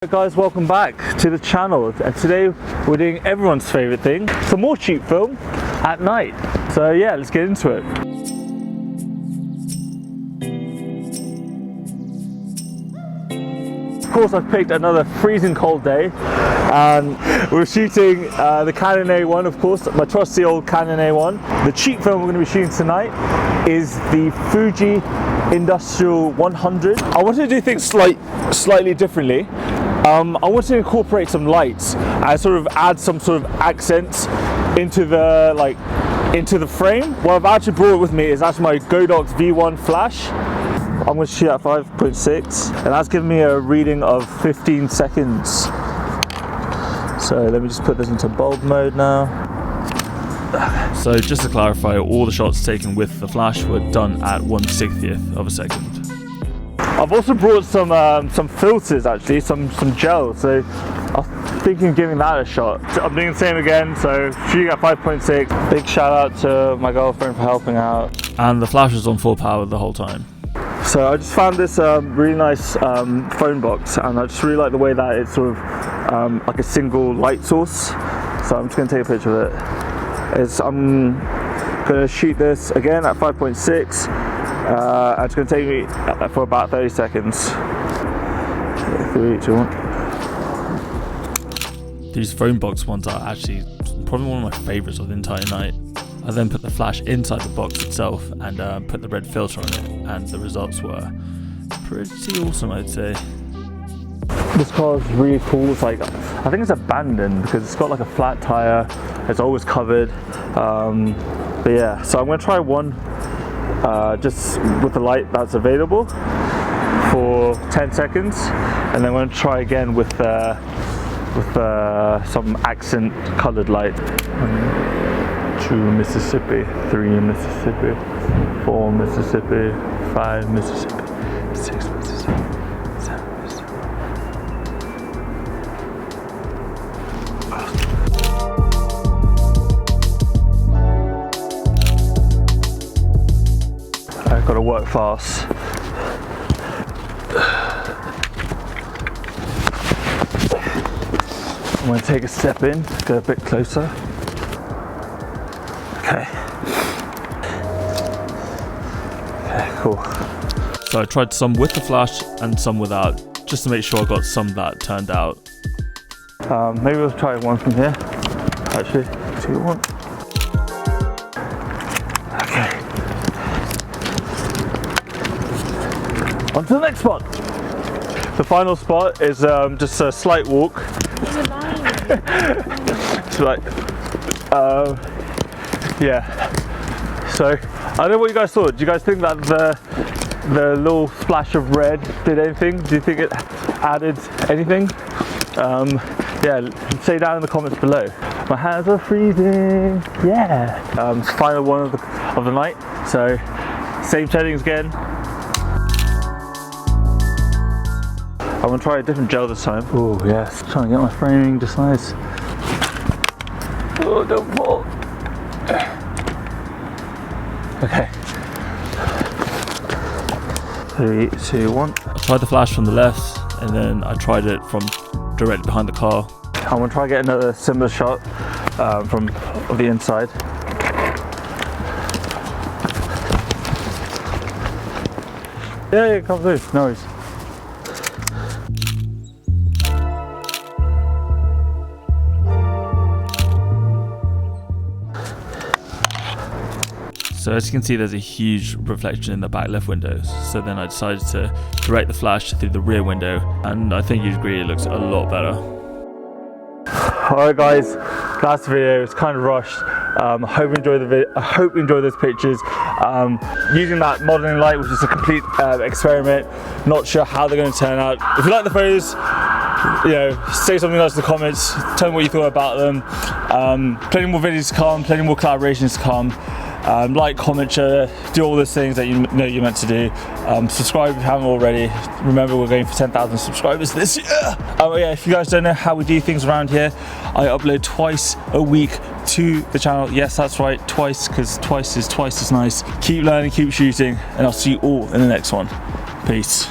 Hey guys, welcome back to the channel, and today we're doing everyone's favorite thing, some more cheap film at night. So yeah, let's get into it. Of course, I've picked another freezing cold day and we're shooting the Canon A1, of course, my trusty old Canon A1. The cheap film we're going to be shooting tonight is the Fuji Industrial 100. I wanted to do things slightly differently. I wanted to incorporate some lights and sort of add some sort of accents into the frame. What I've actually brought with me is actually my Godox V1 flash. I'm going to shoot at 5.6 and that's giving me a reading of 15 seconds. So let me just put this into bulb mode now. So just to clarify, all the shots taken with the flash were done at 1/60th of a second. I've also brought some filters, actually, some gel, so I'm thinking of giving that a shot. I'm doing the same again, so shooting at 5.6. Big shout out to my girlfriend for helping out. And the flash was on full power the whole time. So I just found this really nice phone box, and I just really like the way that it's sort of like a single light source. So I'm just going to take a picture of it. I'm going to shoot this again at 5.6. It's going to take me for about 30 seconds. 3, 2, 1. These phone box ones are actually probably one of my favorites of the entire night. I then put the flash inside the box itself and put the red filter on it, and the results were pretty awesome, I'd say. This car is really cool. It's like, I think it's abandoned because it's got like a flat tire. It's always covered. But yeah, so I'm going to try one just with the light that's available for 10 seconds, and then I'm going to try again with some accent colored light. 2 Mississippi, 3 Mississippi, 4 Mississippi, 5 Mississippi, 6 Mississippi, 7 Mississippi. I've got to work fast. I'm going to take a step in, go a bit closer. Okay. Okay, cool. So I tried some with the flash and some without, just to make sure I got some that turned out. Maybe we'll try one from here. Actually, 2, 1. Okay. On to the next spot. The final spot is just a slight walk. It's like, yeah. So I don't know what you guys thought. Do you guys think that the little splash of red did anything? Do you think it added anything? Yeah, say down in the comments below. My hands are freezing. Yeah. It's the final one of the night. So same settings again. I'm gonna try a different gel this time. Oh yes, trying to get my framing just nice. Oh, don't fall. Okay. 3, 2, 1. I tried the flash from the left, and then I tried it from directly behind the car. I'm gonna try to get another similar shot from the inside. Yeah, come through. No worries. So as you can see, there's a huge reflection in the back left windows. So then I decided to direct the flash through the rear window, and I think you'd agree it looks a lot better. Alright guys, last video, it's kind of rushed. I hope you enjoyed the video. I hope you enjoyed those pictures. Using that modeling light, which is a complete experiment. Not sure how they're going to turn out. If you like the photos, you know, say something else in the comments. Tell me what you thought about them. Plenty more videos to come, plenty more collaborations to come. Like, comment, share, do all those things that you know you're meant to do. Subscribe if you haven't already. Remember, we're going for 10,000 subscribers this year. Oh yeah, if you guys don't know how we do things around here, I upload twice a week to the channel. Yes, that's right, twice, because twice is twice as nice. Keep learning, keep shooting, and I'll see you all in the next one. Peace.